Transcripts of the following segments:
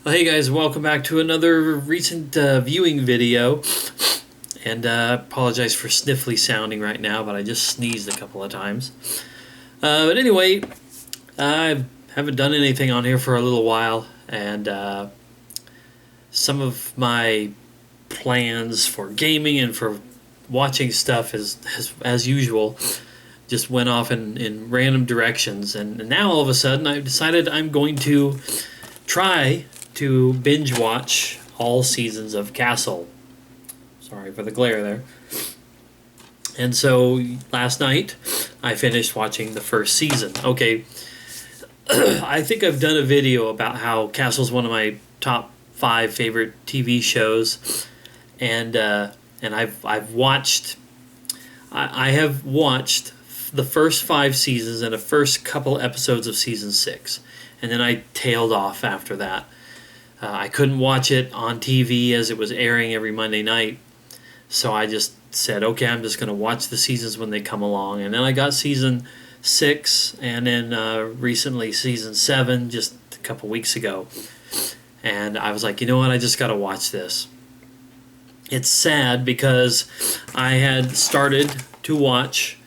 Well, hey guys, welcome back to another recent viewing video. And apologize for sniffly sounding right now, but I just sneezed a couple of times. But anyway, I haven't done anything on here for a little while, and some of my plans for gaming and for watching stuff as usual just went off in random directions. And now all of a sudden I've decided I'm going to try to binge watch all seasons of Castle. Sorry for the glare there. And so last night I finished watching the first season. Okay, I think I've done a video about how Castle's one of my top 5 favorite TV shows, and I've watched I have watched the first 5 seasons and the first couple episodes of season 6, and then I tailed off after that. I couldn't watch it on TV as it was airing every Monday night, so I just said, okay, I'm just going to watch the seasons when they come along. And then I got season 6, and then recently season 7 just a couple weeks ago. And I was like, you know what, I just got to watch this. It's sad because I had started to watch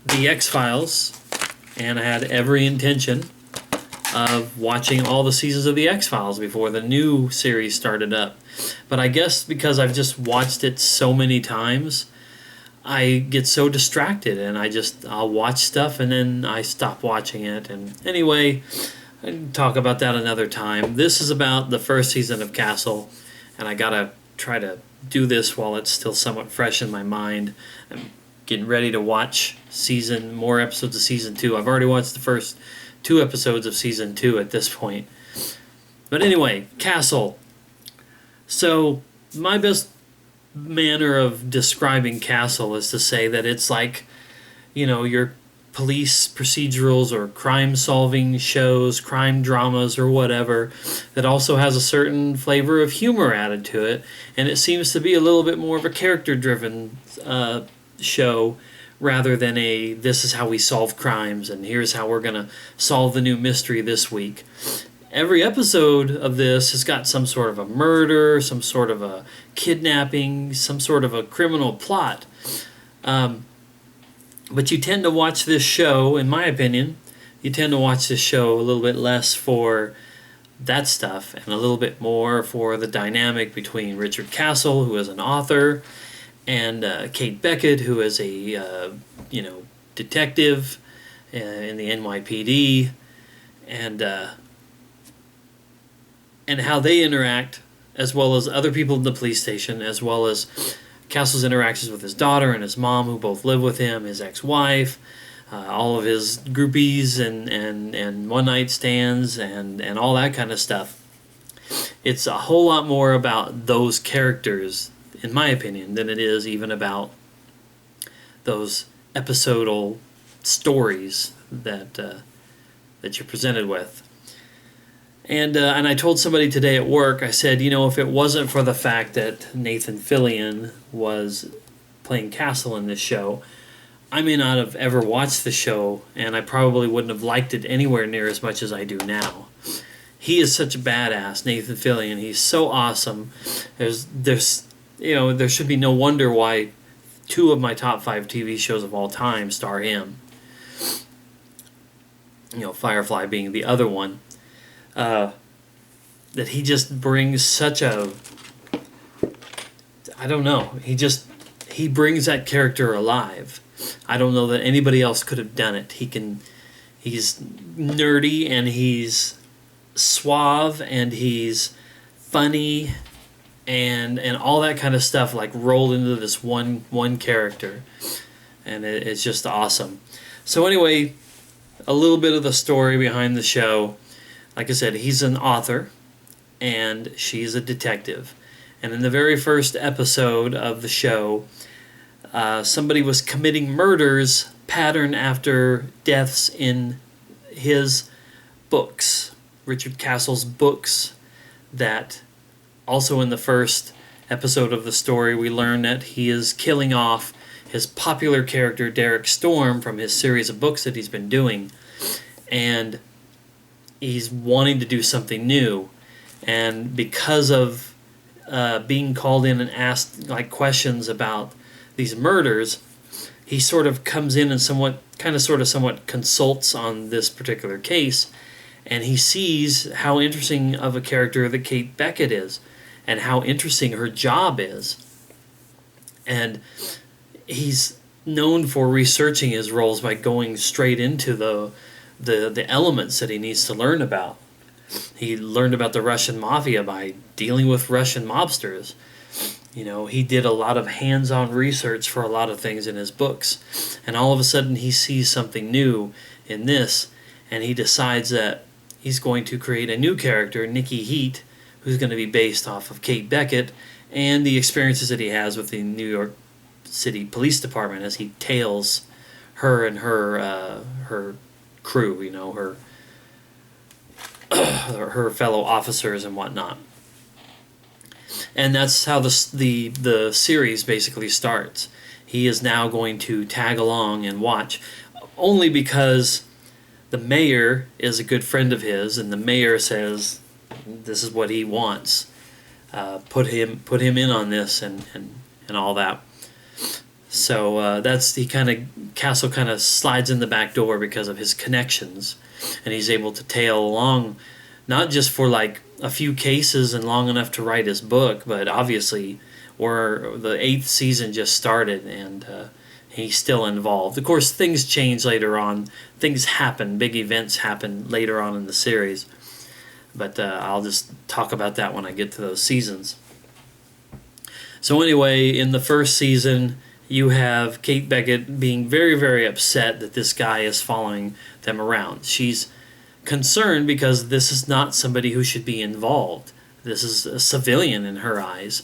The X-Files, and I had every intention of watching all the seasons of The X-Files before the new series started up. But I guess because I've just watched it so many times, I get so distracted, and I'll watch stuff and then I stop watching it. And anyway, I can talk about that another time. This is about the first season of Castle, and I gotta try to do this while it's still somewhat fresh in my mind. I'm getting ready to watch more episodes of season 2. I've already watched the first 2 episodes of season 2 at this point. But anyway, Castle. So my best manner of describing Castle is to say that it's like, your police procedurals or crime-solving shows, crime dramas or whatever, that also has a certain flavor of humor added to it, and it seems to be a little bit more of a character-driven show rather than this is how we solve crimes and here's how we're going to solve the new mystery this week. Every episode of this has got some sort of a murder, some sort of a kidnapping, some sort of a criminal plot. But you tend to watch this show, in my opinion, you tend to watch this show a little bit less for that stuff and a little bit more for the dynamic between Richard Castle, who is an author, and Kate Beckett, who is a detective in the NYPD, and how they interact, as well as other people in the police station, as well as Castle's interactions with his daughter and his mom, who both live with him, his ex-wife, all of his groupies and one-night stands and all that kind of stuff. It's a whole lot more about those characters, in my opinion, than it is even about those episodal stories that you're presented with. And I told somebody today at work, I said, if it wasn't for the fact that Nathan Fillion was playing Castle in this show, I may not have ever watched the show, and I probably wouldn't have liked it anywhere near as much as I do now. He is such a badass, Nathan Fillion. He's so awesome. There should be no wonder why 2 of my top 5 TV shows of all time star him. Firefly being the other one. That he just brings such a... I don't know. He brings that character alive. I don't know that anybody else could have done it. He's nerdy, and he's suave, and he's funny, and all that kind of stuff like rolled into this one character, and it's just awesome. So anyway, a little bit of the story behind the show. Like I said, he's an author, and she's a detective. And in the very first episode of the show, somebody was committing murders patterned after deaths in his books, Richard Castle's books, that also in the first episode of the story we learn that he is killing off his popular character Derek Storm from his series of books that he's been doing. And he's wanting to do something new. And because of being called in and asked like questions about these murders, he sort of comes in and somewhat consults on this particular case, and he sees how interesting of a character that Kate Beckett is, and how interesting her job is. And he's known for researching his roles by going straight into the elements that he needs to learn about. He learned about the Russian mafia by dealing with Russian mobsters. You know, he did a lot of hands-on research for a lot of things in his books. And all of a sudden he sees something new in this, and he decides that he's going to create a new character, Nikki Heat, who's going to be based off of Kate Beckett and the experiences that he has with the New York City Police Department as he tails her and her crew, you know, her fellow officers and whatnot. And that's how the series basically starts. He is now going to tag along and watch, only because the mayor is a good friend of his, and the mayor says this is what he wants. Put him in on this and all that. So Castle kind of slides in the back door because of his connections, and he's able to tail along, not just for like a few cases and long enough to write his book, but obviously where the 8th season just started, and he's still involved. Of course, things change later on. Things happen. Big events happen later on in the series. But I'll just talk about that when I get to those seasons. So anyway, in the first season, you have Kate Beckett being very, very upset that this guy is following them around. She's concerned because this is not somebody who should be involved. This is a civilian in her eyes.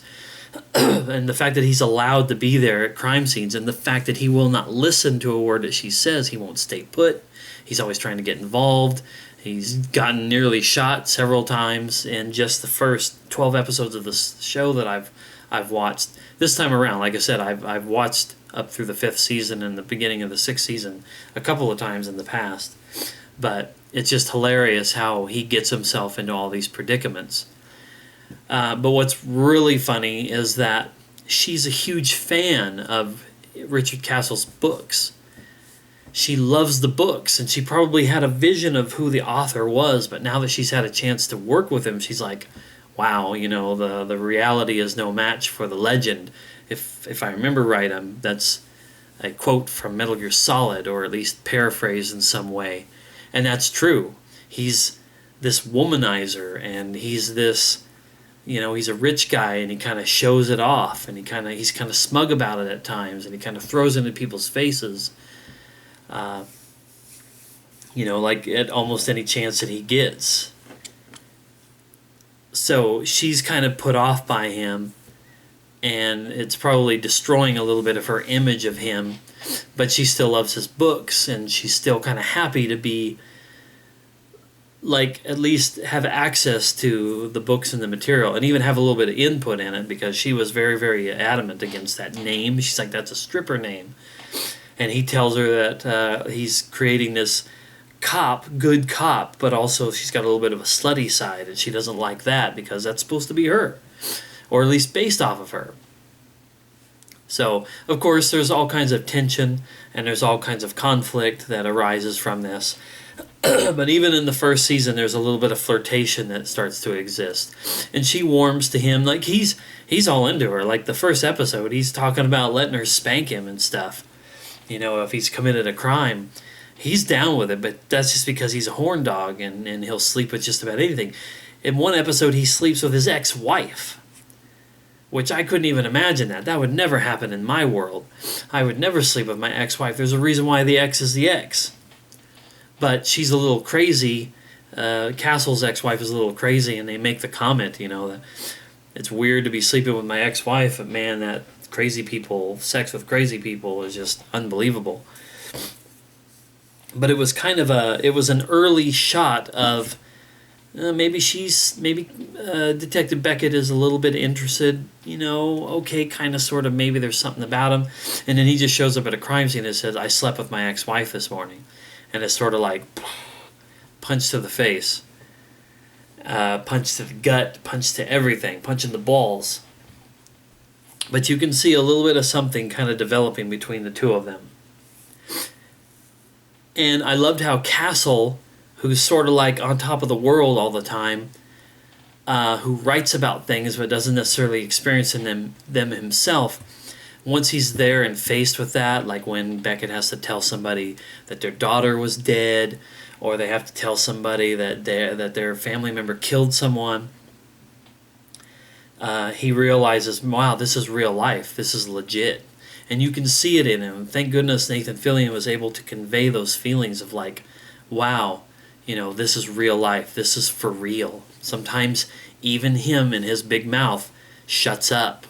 And the fact that he's allowed to be there at crime scenes, and the fact that he will not listen to a word that she says, he won't stay put. He's always trying to get involved. He's gotten nearly shot several times in just the first 12 episodes of the show that I've watched. This time around, like I said, I've watched up through the 5th season and the beginning of the 6th season a couple of times in the past. But it's just hilarious how he gets himself into all these predicaments. But what's really funny is that she's a huge fan of Richard Castle's books. She loves the books, and she probably had a vision of who the author was, but now that she's had a chance to work with him, she's like, wow, you know, the reality is no match for the legend. If I remember right, that's a quote from Metal Gear Solid, or at least paraphrased in some way. And that's true. He's this womanizer, and he's this, you know, he's a rich guy, and he kind of shows it off, and he's kind of smug about it at times, and he kind of throws it in people's faces. You know, like at almost any chance that he gets. So she's kind of put off by him, and it's probably destroying a little bit of her image of him, but she still loves his books, and she's still kind of happy to be, like, at least have access to the books and the material, and even have a little bit of input in it, because she was very, very adamant against that name. She's like, that's a stripper name. And he tells her that he's creating this good cop, but also she's got a little bit of a slutty side, and she doesn't like that because that's supposed to be her, or at least based off of her. So, of course, there's all kinds of tension, and there's all kinds of conflict that arises from this. But even in the first season, there's a little bit of flirtation that starts to exist. And she warms to him, like he's all into her. Like the first episode, he's talking about letting her spank him and stuff. You know, if he's committed a crime, he's down with it, but that's just because he's a horn dog, and he'll sleep with just about anything. In one episode, he sleeps with his ex-wife, which I couldn't even imagine that. That would never happen in my world. I would never sleep with my ex-wife. There's a reason why the ex is the ex. But she's a little crazy. Castle's ex-wife is a little crazy, and they make the comment, you know, that it's weird to be sleeping with my ex-wife, but man, that sex with crazy people is just unbelievable. But it was kind of an early shot of maybe Detective Beckett is a little bit interested, you know, okay, kind of, sort of, maybe there's something about him. And then he just shows up at a crime scene and says, I slept with my ex-wife this morning. And it's sort of like punch to the face. punch to the gut, punch to everything, punch in the balls. But you can see a little bit of something kind of developing between the two of them. And I loved how Castle, who's sort of like on top of the world all the time, who writes about things but doesn't necessarily experience them himself, once he's there and faced with that, like when Beckett has to tell somebody that their daughter was dead, or they have to tell somebody that their family member killed someone, he realizes, wow, this is real life. This is legit. And you can see it in him. Thank goodness Nathan Fillion was able to convey those feelings of like, wow, this is real life. This is for real. Sometimes even him and his big mouth shuts up.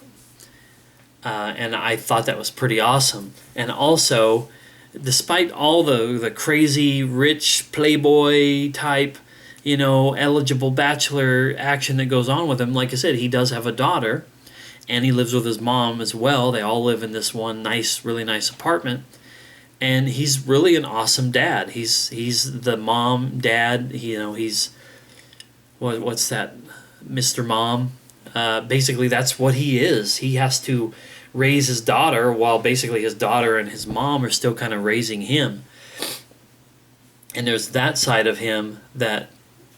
And I thought that was pretty awesome. And also, despite all the crazy, rich, playboy type, eligible bachelor action that goes on with him, like I said, he does have a daughter. And he lives with his mom as well. They all live in this one really nice apartment. And he's really an awesome dad. He's the mom, dad. He's what's that, Mr. Mom. Basically, that's what he is. He has to raise his daughter while basically his daughter and his mom are still kind of raising him. And there's that side of him that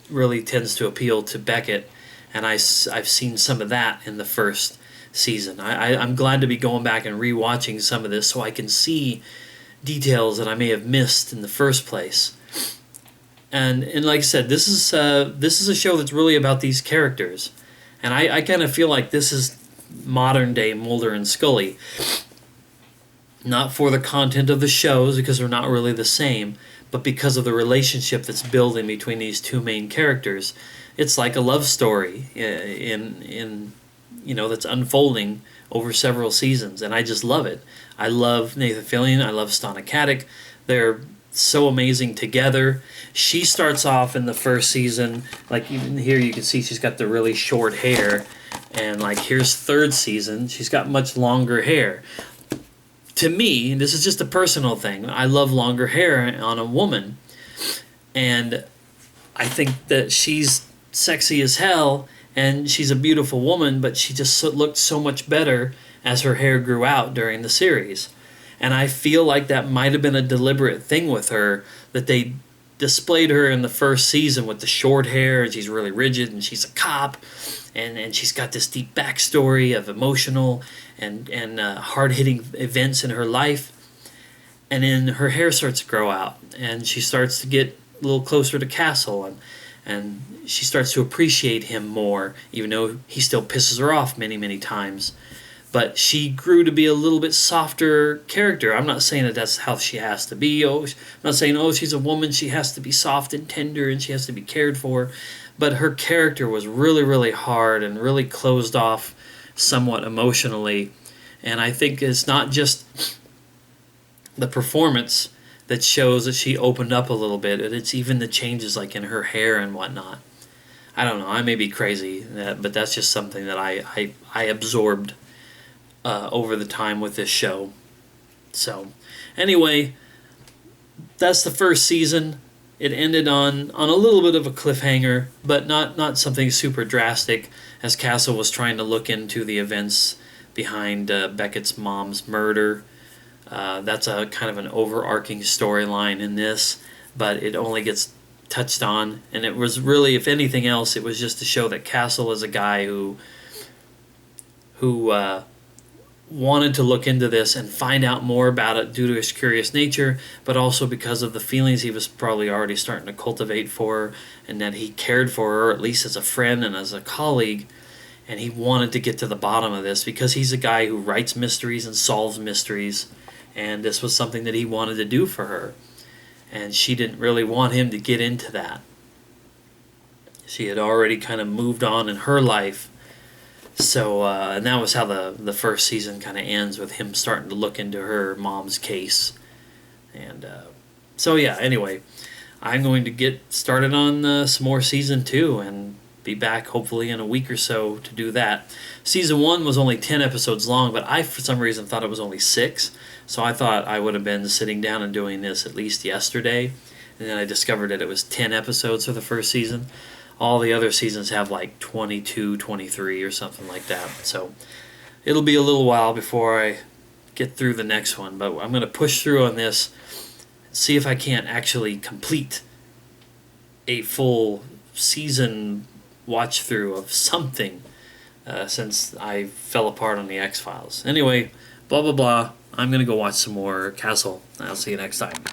really tends to appeal to Beckett. And I've seen some of that in the first season. I'm glad to be going back and rewatching some of this so I can see details that I may have missed in the first place. And like I said, this is a show that's really about these characters, and I kind of feel like this is modern day Mulder and Scully. Not for the content of the shows, because they're not really the same, but because of the relationship that's building between these two main characters. It's like a love story in that's unfolding over several seasons, and I just love it. I love Nathan Fillion. I love Stana Katic. They're so amazing together. She starts off in the first season, like even here you can see she's got the really short hair, and like here's third season, she's got much longer hair. To me, this is just a personal thing, I love longer hair on a woman, and I think that she's sexy as hell, and she's a beautiful woman, but she just looked so much better as her hair grew out during the series. And I feel like that might have been a deliberate thing with her, that they displayed her in the first season with the short hair, and she's really rigid, and she's a cop, and she's got this deep backstory of emotional and hard-hitting events in her life. And then her hair starts to grow out, and she starts to get a little closer to Castle, and she starts to appreciate him more, even though he still pisses her off many, many times. But she grew to be a little bit softer character. I'm not saying that that's how she has to be. I'm not saying, she's a woman, she has to be soft and tender and she has to be cared for. But her character was really, really hard and really closed off somewhat emotionally. And I think it's not just the performance that shows that she opened up a little bit. It's even the changes like in her hair and whatnot. I don't know, I may be crazy, but that's just something that I absorbed over the time with this show. So, anyway, that's the first season. It ended on a little bit of a cliffhanger, but not something super drastic, as Castle was trying to look into the events behind Beckett's mom's murder. That's a kind of an overarching storyline in this, but it only gets touched on, and it was really, if anything else, it was just to show that Castle is a guy who wanted to look into this and find out more about it due to his curious nature, but also because of the feelings he was probably already starting to cultivate for her, and that he cared for her, at least as a friend and as a colleague, and he wanted to get to the bottom of this because he's a guy who writes mysteries and solves mysteries, and this was something that he wanted to do for her, and she didn't really want him to get into that. She had already kind of moved on in her life. So, and that was how the first season kind of ends, with him starting to look into her mom's case. And so, yeah, anyway, I'm going to get started on some more Season 2 and be back hopefully in a week or so to do that. Season 1 was only 10 episodes long, but I, for some reason, thought it was only 6. So I thought I would have been sitting down and doing this at least yesterday. And then I discovered that it was 10 episodes for the first season. all the other seasons have like 22, 23 or something like that. So it'll be a little while before I get through the next one, but I'm going to push through on this, see if I can't actually complete a full season watch through of something since I fell apart on the X-Files. Anyway, blah blah blah. I'm going to go watch some more Castle. I'll see you next time.